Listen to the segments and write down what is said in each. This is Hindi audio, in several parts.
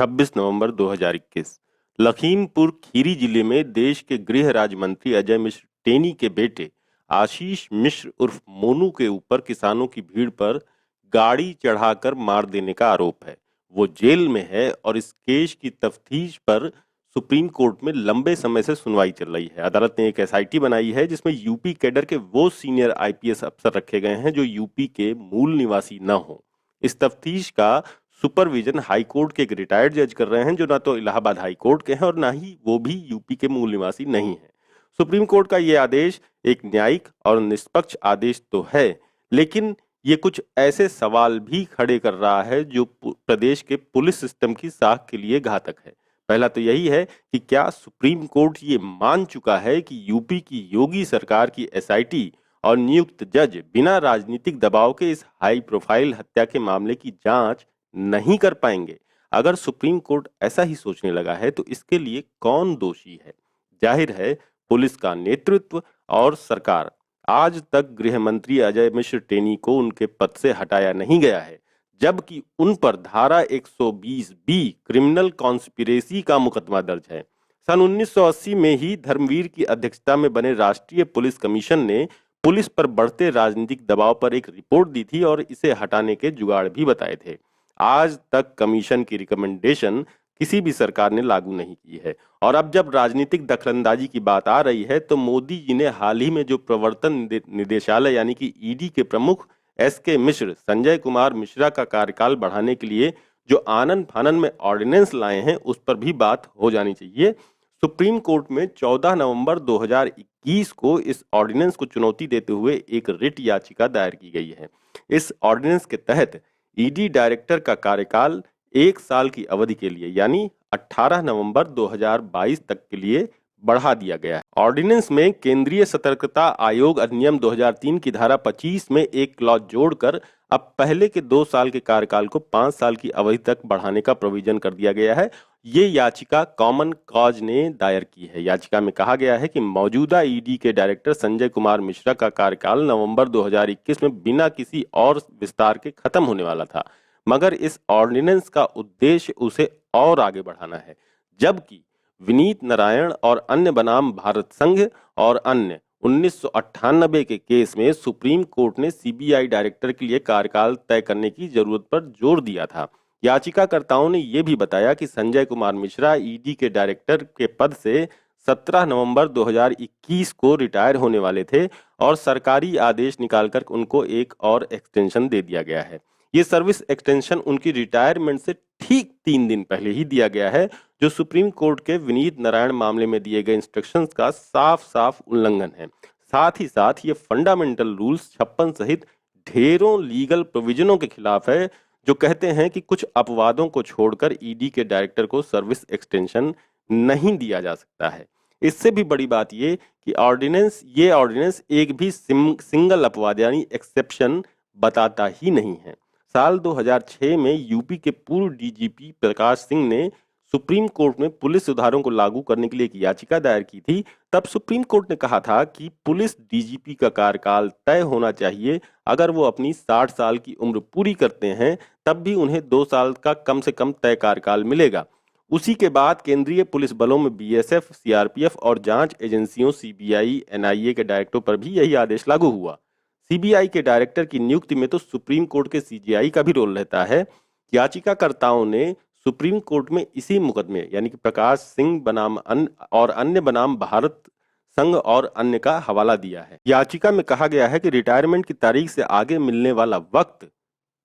26 नवंबर 2021 लखीमपुर खीरी जिले में देश के गृह राज्य मंत्री अजय मिश्र टेनी के बेटे आशीष मिश्र उर्फ मोनू के ऊपर किसानों की भीड़ पर गाड़ी चढ़ाकर मार देने का आरोप है। वो जेल में है और इस केस की तफ्तीश पर सुप्रीम कोर्ट में लंबे समय से सुनवाई चल रही है। अदालत ने एक एसआईटी बनाई है जिसमें यूपी कैडर के वो सीनियर आईपीएस अफसर रखे गए हैं जो यूपी के मूल निवासी न हो। इस तफ्तीश का सुपरविजन हाई कोर्ट के एक रिटायर्ड जज कर रहे हैं जो ना तो इलाहाबाद हाई कोर्ट के हैं और ना ही वो भी यूपी के मूल निवासी नहीं है। सुप्रीम कोर्ट का ये आदेश एक न्यायिक और निष्पक्ष आदेश तो है, लेकिन ये कुछ ऐसे सवाल भी खड़े कर रहा है जो प्रदेश के पुलिस सिस्टम की साख के लिए घातक है। पहला तो यही है कि क्या सुप्रीम कोर्ट ये मान चुका है कि यूपी की योगी सरकार की एसआईटी और नियुक्त जज बिना राजनीतिक दबाव के इस हाई प्रोफाइल हत्या के मामले की जांच नहीं कर पाएंगे? अगर सुप्रीम कोर्ट ऐसा ही सोचने लगा है तो इसके लिए कौन दोषी है? जाहिर है पुलिस का नेतृत्व और सरकार। आज तक गृह मंत्री अजय मिश्र टेनी को उनके पद से हटाया नहीं गया है, जबकि उन पर धारा 120 बी क्रिमिनल कॉन्स्पिरेसी का मुकदमा दर्ज है। सन 1980 में ही धर्मवीर की अध्यक्षता में बने राष्ट्रीय पुलिस कमीशन ने पुलिस पर बढ़ते राजनीतिक दबाव पर एक रिपोर्ट दी थी और इसे हटाने के जुगाड़ भी बताए थे। आज तक कमीशन की रिकमेंडेशन किसी भी सरकार ने लागू नहीं की है और अब जब राजनीतिक दखलंदाजी की बात आ रही है तो मोदी जी ने हाल ही में जो प्रवर्तन निदेशालय यानी कि ईडी के प्रमुख एसके मिश्र संजय कुमार मिश्रा का कार्यकाल बढ़ाने के लिए जो आनन फानन में ऑर्डिनेंस लाए हैं उस पर भी बात हो जानी चाहिए। सुप्रीम कोर्ट में 14 नवंबर 2021 को इस ऑर्डिनेंस को चुनौती देते हुए एक रिट याचिका दायर की गई है। इस ऑर्डिनेंस के तहत ईडी डायरेक्टर का कार्यकाल 1 साल की अवधि के लिए यानी 18 नवंबर 2022 तक के लिए बढ़ा दिया गया है। ऑर्डिनेंस में केंद्रीय सतर्कता आयोग अधिनियम 2003 की धारा 25 में एक क्लॉज जोड़कर अब पहले के 2 साल के कार्यकाल को 5 साल की अवधि तक बढ़ाने का प्रोविजन कर दिया गया है। ये याचिका कॉमन कॉज ने दायर की है। याचिका में कहा गया है कि मौजूदा ईडी के डायरेक्टर संजय कुमार मिश्रा का कार्यकाल नवंबर 2021 में बिना किसी और विस्तार के खत्म होने वाला था, मगर इस ऑर्डिनेंस का उद्देश्य उसे और आगे बढ़ाना है। जबकि विनीत नारायण और अन्य बनाम भारत संघ और अन्य 1998 के केस में सुप्रीम कोर्ट ने सीबीआई डायरेक्टर के लिए कार्यकाल तय करने की जरूरत पर जोर दिया था। याचिकाकर्ताओं ने यह भी बताया कि संजय कुमार मिश्रा ईडी के डायरेक्टर के पद से 17 नवंबर 2021 को रिटायर होने वाले थे और सरकारी आदेश निकालकर उनको एक और एक्सटेंशन दे दिया गया है। ये सर्विस एक्सटेंशन उनकी रिटायरमेंट से ठीक 3 दिन पहले ही दिया गया है, जो सुप्रीम कोर्ट के विनीत नारायण मामले में दिए गए इंस्ट्रक्शंस का साफ साफ उल्लंघन है। साथ ही साथ ये फंडामेंटल रूल्स 56 सहित ढेरों लीगल प्रोविजनों के खिलाफ है जो कहते हैं कि कुछ अपवादों को छोड़कर ईडी के डायरेक्टर को सर्विस एक्सटेंशन नहीं दिया जा सकता है। इससे भी बड़ी बात ये कि ये ऑर्डिनेंस एक भी सिंगल अपवाद यानी एक्सेप्शन बताता ही नहीं है। साल 2006 में यूपी के पूर्व डीजीपी प्रकाश सिंह ने सुप्रीम कोर्ट में पुलिस सुधारों को लागू करने के लिए एक याचिका दायर की थी। तब सुप्रीम कोर्ट ने कहा था कि पुलिस डीजीपी का कार्यकाल तय होना चाहिए। अगर वो अपनी 60 साल की उम्र पूरी करते हैं तब भी उन्हें 2 साल का कम से कम तय कार्यकाल मिलेगा। उसी के बाद केंद्रीय पुलिस बलों में बीएसएफ, सीआरपीएफ और जांच एजेंसियों सीबीआई, एनआईए के डायरेक्टरों पर भी यही आदेश लागू हुआ। सीबीआई के डायरेक्टर की नियुक्ति में तो सुप्रीम कोर्ट के सीजेआई का भी रोल रहता है। याचिकाकर्ताओं ने सुप्रीम कोर्ट में इसी मुकदमे यानी कि प्रकाश सिंह बनाम और अन्य बनाम भारत संघ और अन्य का हवाला दिया है। याचिका में कहा गया है कि रिटायरमेंट की तारीख से आगे मिलने वाला वक्त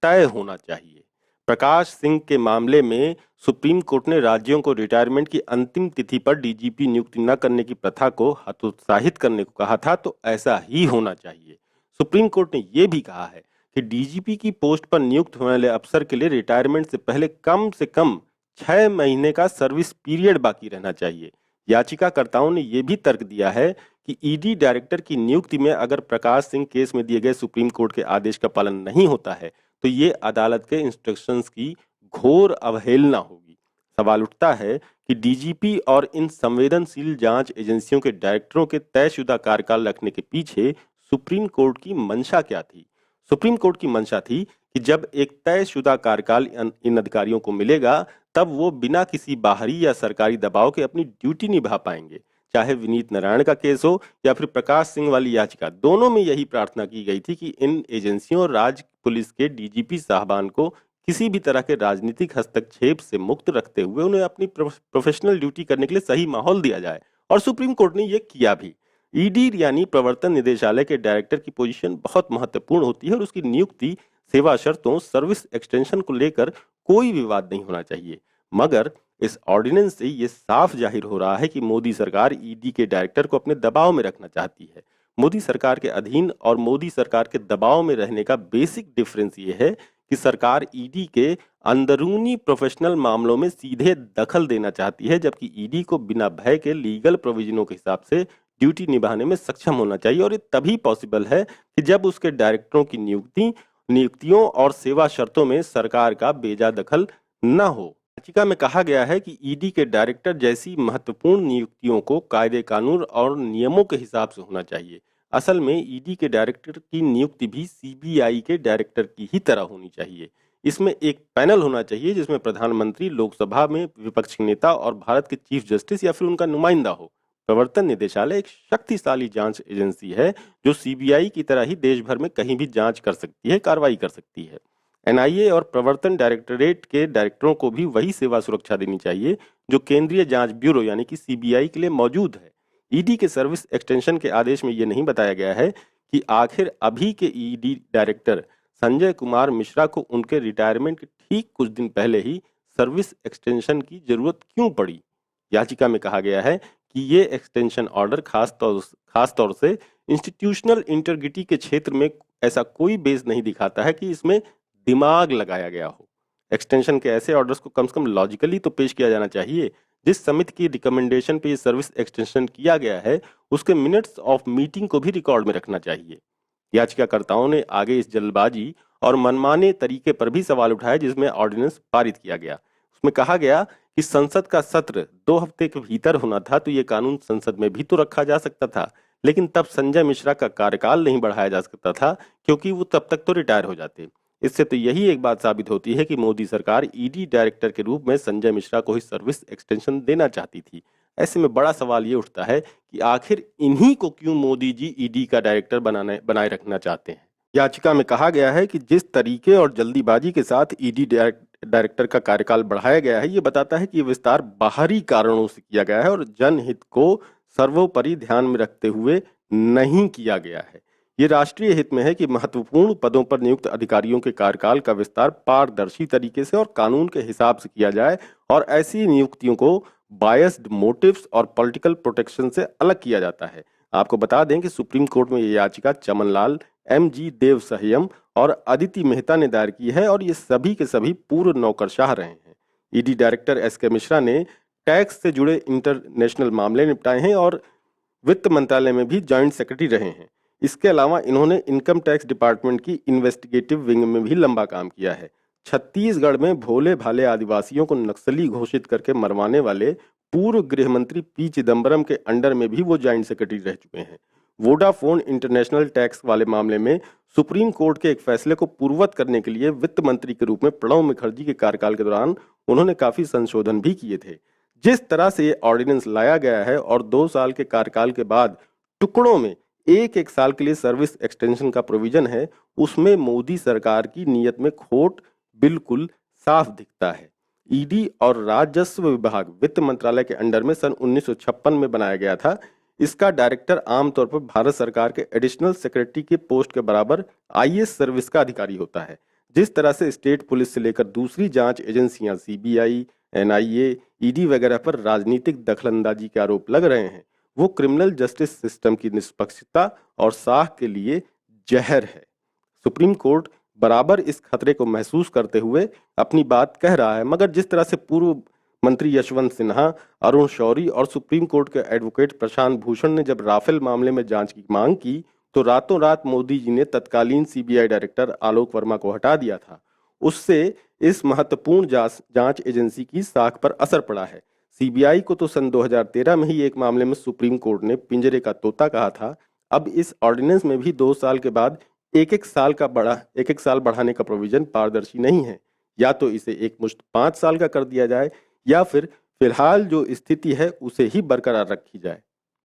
तय होना चाहिए। प्रकाश सिंह के मामले में सुप्रीम कोर्ट ने राज्यों को रिटायरमेंट की अंतिम तिथि पर डीजीपी नियुक्ति न करने की प्रथा को हतोत्साहित करने को कहा था, तो ऐसा ही होना चाहिए। सुप्रीम कोर्ट ने यह भी कहा है कि डीजीपी की पोस्ट पर नियुक्त होने वाले अफसर के लिए रिटायरमेंट से कम 6 महीने का सर्विस पीरियड बाकी रहना चाहिए। याचिकाकर्ताओं ने यह भी तर्क दिया है कि ईडी डायरेक्टर की नियुक्ति में अगर प्रकाश सिंह केस में दिए गए सुप्रीम कोर्ट के आदेश का पालन नहीं होता है तो ये अदालत के इंस्ट्रक्शंस की घोर अवहेलना होगी। सवाल उठता है कि डीजीपी और इन संवेदनशील जांच एजेंसियों के डायरेक्टरों के तयशुदा कार्यकाल रखने के पीछे सुप्रीम कोर्ट की मंशा क्या थी? सुप्रीम कोर्ट की मंशा थी कि जब एक तयशुदा कार्यकाल इन अधिकारियों को मिलेगा तब वो बिना किसी बाहरी या सरकारी दबाव के अपनी ड्यूटी निभा पाएंगे। चाहे विनीत नारायण का केस हो या फिर प्रकाश सिंह वाली याचिका, दोनों में यही प्रार्थना की गई थी कि इन एजेंसियों और राज्य पुलिस के डीजीपी साहबान को किसी भी तरह के राजनीतिक हस्तक्षेप से मुक्त रखते हुए उन्हें अपनी प्रोफेशनल ड्यूटी करने के लिए सही माहौल दिया जाए, और सुप्रीम कोर्ट ने ये किया भी। ईडी यानी प्रवर्तन निदेशालय के डायरेक्टर की पोजीशन बहुत महत्वपूर्ण होती है और उसकी नियुक्ति, सेवा शर्तों, सर्विस एक्सटेंशन को लेकर कोई विवाद नहीं होना चाहिए। मगर इस ऑर्डिनेंस से ये साफ जाहिर हो रहा है कि मोदी सरकार ईडी के डायरेक्टर को अपने दबाव में रखना चाहती है। मोदी सरकार के अधीन और मोदी सरकार के दबाव में रहने का बेसिक डिफरेंस ये है कि सरकार ईडी के अंदरूनी प्रोफेशनल मामलों में सीधे दखल देना चाहती है, जबकि ईडी को बिना भय के लीगल प्रोविजनों के हिसाब से ड्यूटी निभाने में सक्षम होना चाहिए, और ये तभी पॉसिबल है कि जब उसके डायरेक्टरों की नियुक्तियों और सेवा शर्तों में सरकार का बेजा दखल न हो। याचिका में कहा गया है कि ईडी के डायरेक्टर जैसी महत्वपूर्ण नियुक्तियों को कायदे कानून और नियमों के हिसाब से होना चाहिए। असल में ईडी के डायरेक्टर की नियुक्ति भी सीबीआई के डायरेक्टर की ही तरह होनी चाहिए। इसमें एक पैनल होना चाहिए जिसमें प्रधानमंत्री, लोकसभा में विपक्ष के नेता और भारत के चीफ जस्टिस या फिर उनका नुमाइंदा हो। प्रवर्तन निदेशालय एक शक्तिशाली जांच एजेंसी है जो सीबीआई की तरह ही देश भर में कहीं भी जांच कर सकती है, कार्रवाई कर सकती है। एनआईए और प्रवर्तन डायरेक्टरेट के डायरेक्टरों को भी वही सेवा सुरक्षा देनी चाहिए जो केंद्रीय जांच ब्यूरो यानी कि सीबीआई के लिए मौजूद है। ईडी के सर्विस एक्सटेंशन के आदेश में यह नहीं बताया गया है कि आखिर अभी के ईडी डायरेक्टर संजय कुमार मिश्रा को उनके रिटायरमेंट के ठीक कुछ दिन पहले ही सर्विस एक्सटेंशन की जरूरत क्यों पड़ी। याचिका में कहा गया है कि ये एक्सटेंशन ऑर्डर खास तौर से इंस्टीट्यूशनल इंटीग्रिटी के क्षेत्र में ऐसा कोई बेस नहीं दिखाता है कि इसमें दिमाग लगाया गया हो। एक्सटेंशन के ऐसे ऑर्डर्स को कम से कम लॉजिकली तो पेश किया जाना चाहिए। जिस समिति की रिकमेंडेशन पे ये सर्विस एक्सटेंशन किया गया है उसके मिनट्स ऑफ मीटिंग को भी रिकॉर्ड में रखना चाहिए। याचिकाकर्ताओं ने आगे इस जल्दबाजी और मनमाने तरीके पर भी सवाल उठाए जिसमें ऑर्डिनेंस पारित किया गया। उसमें कहा गया कि संसद का सत्र 2 हफ्ते के भीतर होना था तो ये कानून संसद में भी तो रखा जा सकता था, लेकिन तब संजय मिश्रा का कार्यकाल नहीं बढ़ाया जा सकता था क्योंकि वो तब तक तो रिटायर हो जाते। इससे तो यही एक बात साबित होती है कि मोदी सरकार ईडी डायरेक्टर के रूप में संजय मिश्रा को ही सर्विस एक्सटेंशन देना चाहती थी। ऐसे में बड़ा सवाल ये उठता है कि आखिर इन्हीं को क्यों मोदी जी ईडी का डायरेक्टर बनाए रखना चाहते हैं। याचिका में कहा गया है कि जिस तरीके और जल्दीबाजी के साथ ईडी डायरेक्टर का कार्यकाल बढ़ाया गया है ये बताता है कि ये विस्तार बाहरी कारणों से किया गया है और जनहित को सर्वोपरि ध्यान में रखते हुए नहीं किया गया है। ये राष्ट्रीय हित में है कि महत्वपूर्ण पदों पर नियुक्त अधिकारियों के कार्यकाल का विस्तार पारदर्शी तरीके से और कानून के हिसाब से किया जाए और ऐसी नियुक्तियों को बायस्ड मोटिव्स और पॉलिटिकल प्रोटेक्शन से अलग किया जाता है। आपको बता दें कि सुप्रीम कोर्ट में ये याचिका चमनलाल, एम.जी. देव सह्यम और अदिति मेहता ने दायर की है और ये सभी के सभी पूर्व नौकरशाह रहे हैं। ED director SK. मिश्रा ने टैक्स से जुड़े इंटरनेशनल मामले निपटाए हैं और वित्त मंत्रालय में भी जॉइंट सेक्रेटरी रहे हैं। इसके अलावा इन्होंने इनकम टैक्स डिपार्टमेंट की इन्वेस्टिगेटिव विंग में भी लंबा काम किया है। छत्तीसगढ़ में भोले भाले आदिवासियों को नक्सली घोषित करके मरवाने वाले पूर्व गृह मंत्री पी चिदम्बरम के अंडर में भी वो जॉइंट सेक्रेटरी रह चुके हैं। वोडाफोन इंटरनेशनल टैक्स वाले मामले में सुप्रीम कोर्ट के एक फैसले को पूर्ववत करने के लिए वित्त मंत्री के रूप में प्रणब मुखर्जी के कार्यकाल के दौरान उन्होंने काफी संशोधन भी किए थे। जिस तरह से ये ऑर्डिनेंस लाया गया है और 2 साल के कार्यकाल के बाद टुकड़ों में एक साल के लिए सर्विस एक्सटेंशन का प्रोविजन है, उसमें मोदी सरकार की नीयत में खोट बिल्कुल साफ दिखता है। ईडी और राजस्व विभाग वित्त मंत्रालय के अंडर में सन 1956 में बनाया गया था। इसका डायरेक्टर आमतौर पर भारत सरकार के एडिशनल सेक्रेटरी के पोस्ट के बराबर आईएएस सर्विस का अधिकारी होता है। जिस तरह से स्टेट पुलिस से लेकर दूसरी जांच एजेंसियां सीबीआई, एनआईए, ईडी वगैरह पर राजनीतिक दखलंदाजी के आरोप लग रहे हैं, वो क्रिमिनल जस्टिस सिस्टम की निष्पक्षता और साख के लिए जहर है। सुप्रीम कोर्ट बराबर इस खतरे को महसूस करते हुए अपनी बात कह रहा है, मगर जिस तरह से पूर्व मंत्री यशवंत सिन्हा, अरुण शौरी और सुप्रीम कोर्ट के एडवोकेट प्रशांत भूषण ने जब राफेल मामले में जांच की मांग की तो रातों रात मोदी जी ने तत्कालीन सीबीआई डायरेक्टर आलोक वर्मा को हटा दिया था। उससे इस महत्वपूर्ण जांच एजेंसी की साख पर असर पड़ा है। सीबीआई को तो सन 2013 में ही एक मामले में सुप्रीम कोर्ट ने पिंजरे का तोता कहा था। अब इस ऑर्डिनेंस में भी 2 साल के बाद एक एक साल बढ़ाने का प्रोविजन पारदर्शी नहीं है। या तो इसे एकमुश्त 5 साल का कर दिया जाए या फिर फिलहाल जो स्थिति है उसे ही बरकरार रखी जाए।